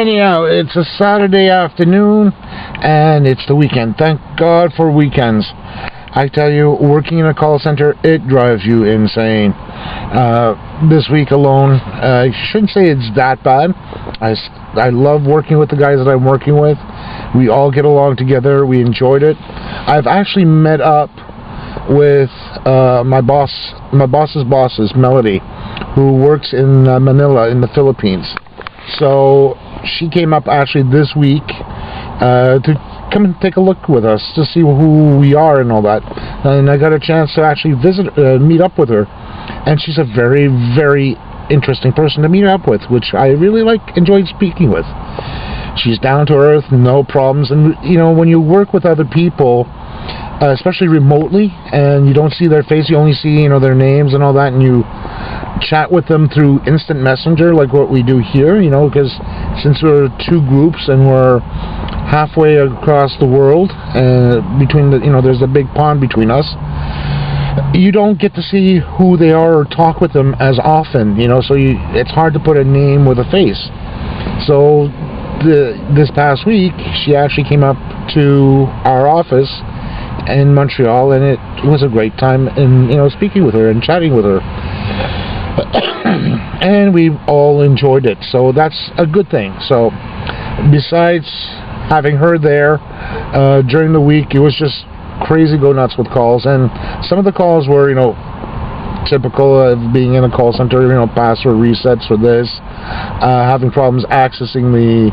Anyhow, it's a Saturday afternoon, and it's the weekend. Thank God for weekends. I tell you, working in a call center, it drives you insane. This week alone, I shouldn't say it's that bad. I love working with the guys that I'm working with. We all get along together. We enjoyed it. I've actually met up with my boss's boss, Melody, who works in Manila in the Philippines. So she came up actually this week to come and take a look with us to see who we are and all that. And I got a chance to actually meet up with her. And she's a very, very interesting person to meet up with, which I really enjoyed speaking with. She's down to earth, no problems. And you know, when you work with other people, especially remotely, and you don't see their face, you only see, you know, their names and all that, and you chat with them through instant messenger like what we do here, you know, because since we're two groups and we're halfway across the world, between the, you know, there's a big pond between us, you don't get to see who they are or talk with them as often, you know, so it's hard to put a name with a face. So this past week she actually came up to our office in Montreal, and it was a great time in, you know, speaking with her and chatting with her. And we all enjoyed it, so that's a good thing. So besides having her there during the week, it was just crazy go nuts with calls, and some of the calls were, you know, typical of being in a call center, you know, password resets for this, having problems accessing the,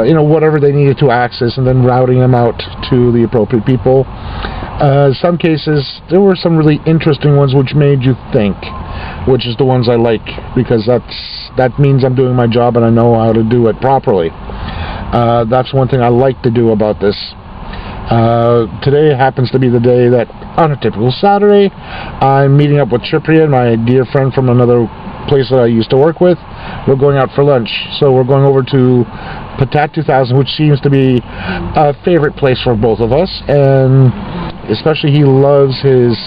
you know, whatever they needed to access, and then routing them out to the appropriate people. Some cases, there were some really interesting ones which made you think, which is the ones I like, because that means I'm doing my job and I know how to do it properly. That's one thing I like to do about this. Today happens to be the day that, on a typical Saturday, I'm meeting up with Cyprian, my dear friend from another place that I used to work with. We're going out for lunch, so we're going over to Patat 2000, which seems to be a favorite place for both of us, and especially he loves his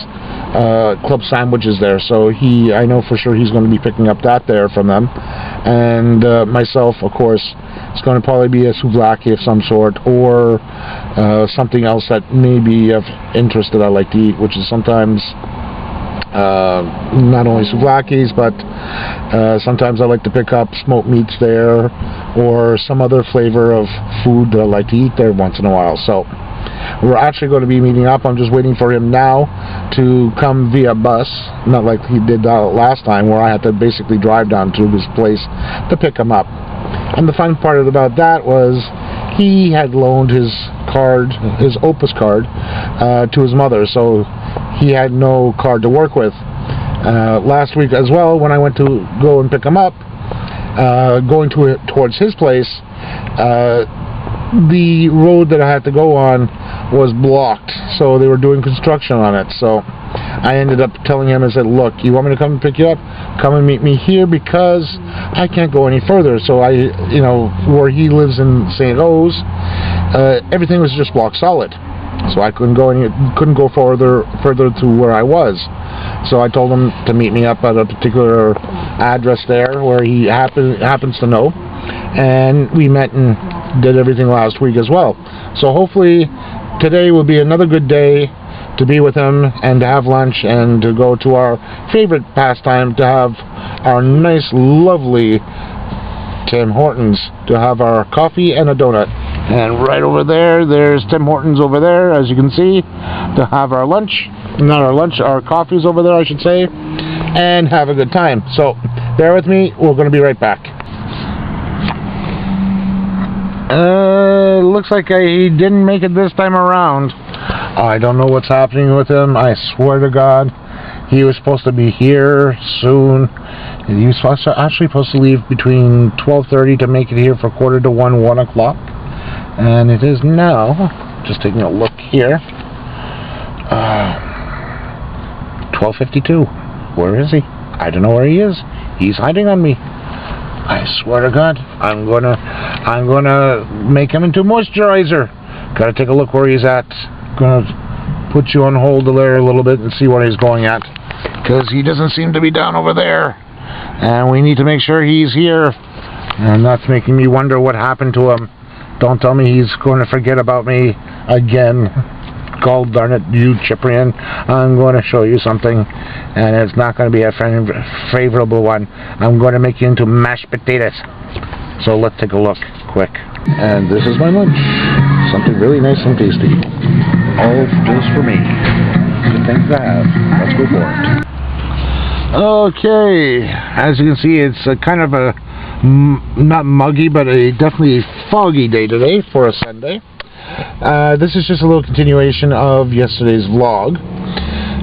club sandwiches there, so I know for sure he's going to be picking up that there from them. And myself, of course, it's going to probably be a souvlaki of some sort, or something else that may be of interest that I like to eat, which is sometimes not only souvlakis, but sometimes I like to pick up smoked meats there, or some other flavor of food that I like to eat there once in a while. So we're actually going to be meeting up. I'm just waiting for him now to come via bus, not like he did last time, where I had to basically drive down to his place to pick him up. And the fun part about that was he had loaned his card, his Opus card, to his mother, so he had no card to work with. Last week as well, when I went to go and pick him up, going towards his place, the road that I had to go on was blocked, so they were doing construction on it. So I ended up telling him, I said, look, you want me to come and pick you up? Come and meet me here, because I can't go any further. So you know, where he lives in St. O's, everything was just block solid. So I couldn't go further to where I was. So I told him to meet me up at a particular address there where he happens to know. And we met and did everything last week as well. So hopefully today will be another good day to be with him and to have lunch and to go to our favorite pastime, to have our nice, lovely Tim Hortons, to have our coffee and a donut. And right over there's Tim Hortons over there, as you can see, to have our lunch. Not our lunch, our coffee's over there, I should say, and have a good time. So bear with me, we're going to be right back. Looks like he didn't make it this time around. I don't know what's happening with him. I swear to God, he was supposed to be here soon. He was actually supposed to leave between 12:30 to make it here for 1:45, 1 o'clock. And it is now, just taking a look here, 12:52. Where is he? I don't know where he is. He's hiding on me. I swear to God, I'm gonna make him into moisturizer. Gotta take a look where he's at. Gonna put you on hold there a little bit and see what he's going at, because he doesn't seem to be down over there, and we need to make sure he's here And that's making me wonder what happened to him. Don't tell me he's going to forget about me again. God darn it, you Cyprian. I'm going to show you something, and it's not going to be a favorable one. I'm going to make you into mashed potatoes. So let's take a look quick. And this is my lunch. Something really nice and tasty. All just for me. Good things to have. Let's go for it. Okay, as you can see, it's a kind of a not muggy, but a definitely foggy day today for a Sunday. This is just a little continuation of yesterday's vlog.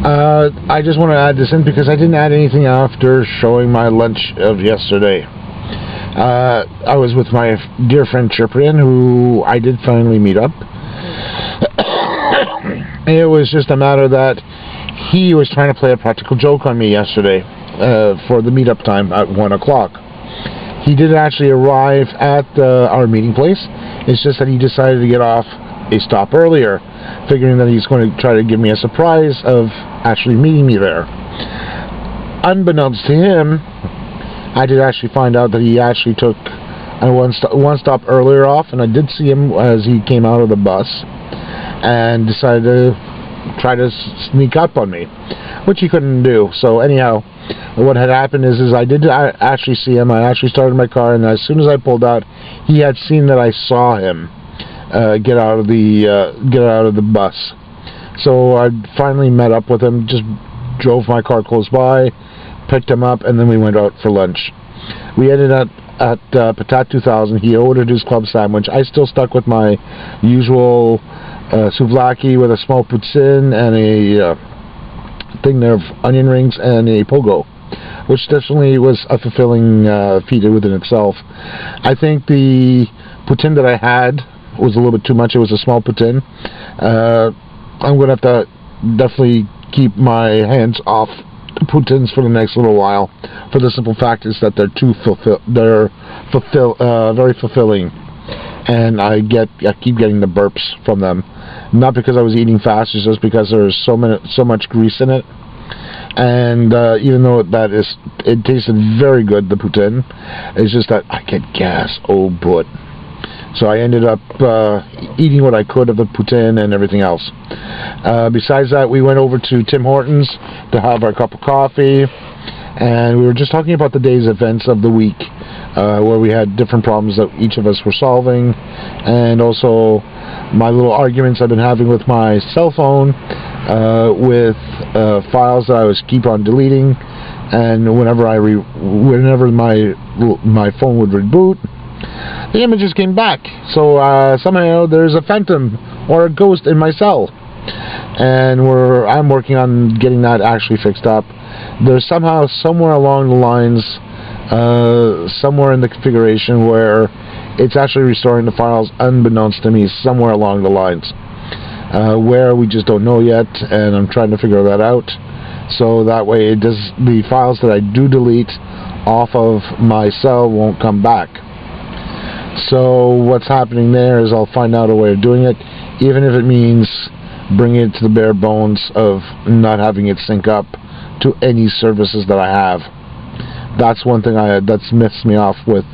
I just want to add this in because I didn't add anything after showing my lunch of yesterday. I was with my dear friend Cyprian, who I did finally meet up. It was just a matter that he was trying to play a practical joke on me yesterday for the meetup time at 1 o'clock. He did actually arrive at our meeting place. It's just that he decided to get off a stop earlier, figuring that he's going to try to give me a surprise of actually meeting me there. Unbeknownst to him, I did actually find out that he actually took one stop earlier off, and I did see him as he came out of the bus and decided to try to sneak up on me, which he couldn't do. So anyhow, what had happened is I did actually see him. I actually started my car, and as soon as I pulled out, he had seen that I saw him get out of the bus. So I finally met up with him, just drove my car close by, picked him up, and then we went out for lunch. We ended up at Patat 2000. He ordered his club sandwich. I still stuck with my usual souvlaki with a small poutine and a thing there of onion rings and a pogo, which definitely was a fulfilling feat within itself. I think the poutine that I had was a little bit too much. It was a small poutine. I'm going to have to definitely keep my hands off poutines for the next little while, for the simple fact is that they're very fulfilling, and I keep getting the burps from them. Not because I was eating fast, it's just because there's so much grease in it. And even though it tasted very good, the poutine, it's just that I get gas, oh but. So I ended up eating what I could of the poutine and everything else. Besides that, we went over to Tim Hortons to have our cup of coffee, and we were just talking about the day's events of the week, where we had different problems that each of us were solving, and also my little arguments I've been having with my cell phone, with files that I keep on deleting, and whenever my phone would reboot, the images came back. So somehow there's a phantom or a ghost in my cell, and I'm working on getting that actually fixed up. There's somehow somewhere along the lines, somewhere in the configuration where it's actually restoring the files unbeknownst to me, somewhere along the lines. Where we just don't know yet, and I'm trying to figure that out, so that way the files that I do delete off of my cell won't come back. So what's happening there is I'll find out a way of doing it, even if it means bringing it to the bare bones of not having it sync up to any services that I have. That's one thing that's messed me off with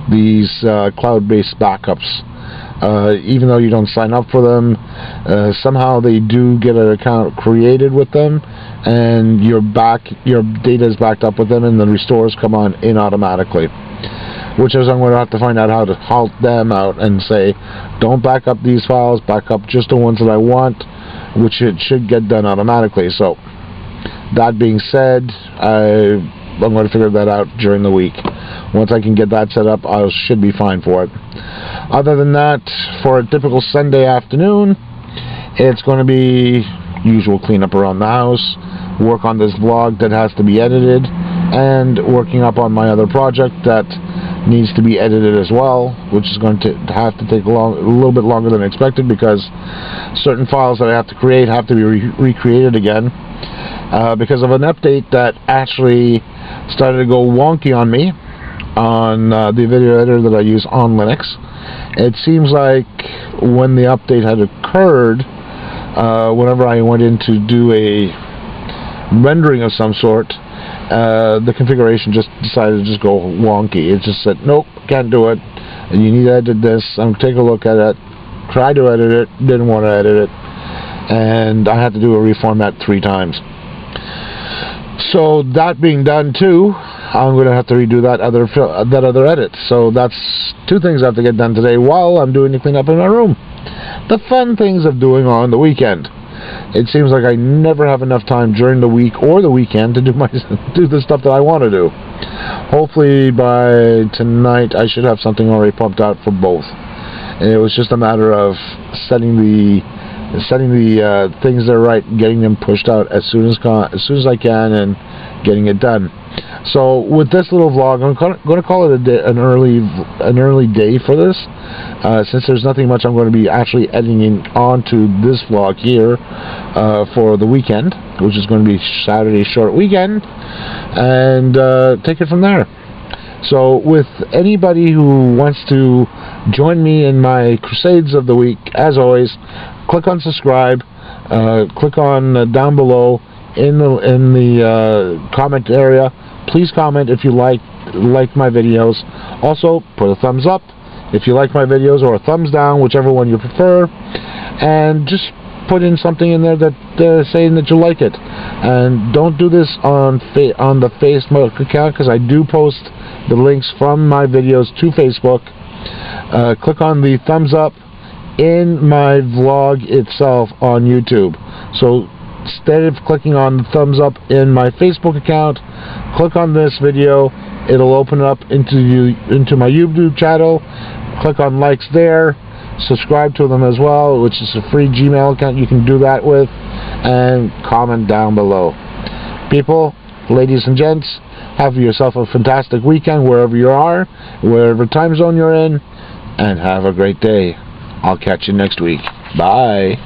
these cloud-based backups. Even though you don't sign up for them, somehow they do get an account created with them, and your data is backed up with them, and the restores come in automatically. Which is, I'm going to have to find out how to halt them out and say, don't back up these files, back up just the ones that I want, which it should get done automatically. So that being said, I'm going to figure that out during the week. Once I can get that set up, I should be fine for it. Other than that, for a typical Sunday afternoon, it's going to be usual cleanup around the house, work on this vlog that has to be edited, and working up on my other project that needs to be edited as well, which is going to have to take a little bit longer than expected, because certain files that I have to create have to be recreated again, because of an update that actually started to go wonky on me on the video editor that I use on Linux. It seems like when the update had occurred, whenever I went in to do a rendering of some sort, the configuration just decided to just go wonky. It just said, nope, can't do it, and you need to edit this. I'm going to take a look at it, try to edit it, didn't want to edit it, and I had to do a reformat 3 times. So that being done too, I'm going to have to redo that other edit. So that's 2 things I have to get done today while I'm doing the cleanup in my room. The fun things of doing on the weekend. It seems like I never have enough time during the week or the weekend to do the stuff that I want to do. Hopefully by tonight I should have something already pumped out for both. And it was just a matter of setting the things that are right, getting them pushed out as soon as I can, and getting it done. So with this little vlog, I'm going to call it an early day for this, since there's nothing much I'm going to be actually editing onto this vlog here for the weekend, which is going to be Saturday short weekend, and take it from there. So with anybody who wants to join me in my crusades of the week, as always, click on subscribe, click on down below in the comment area. Please comment if you like my videos. Also, put a thumbs up if you like my videos, or a thumbs down, whichever one you prefer, and just put in something in there that saying that you like it. And don't do this on the Facebook account, because I do post the links from my videos to Facebook. Click on the thumbs up in my vlog itself on YouTube. So instead of clicking on the thumbs up in my Facebook account, click on this video. It'll open up into my YouTube channel. Click on likes there. Subscribe to them as well, which is a free Gmail account you can do that with, and comment down below. People, ladies and gents, have yourself a fantastic weekend wherever you are, wherever time zone you're in, and have a great day. I'll catch you next week. Bye.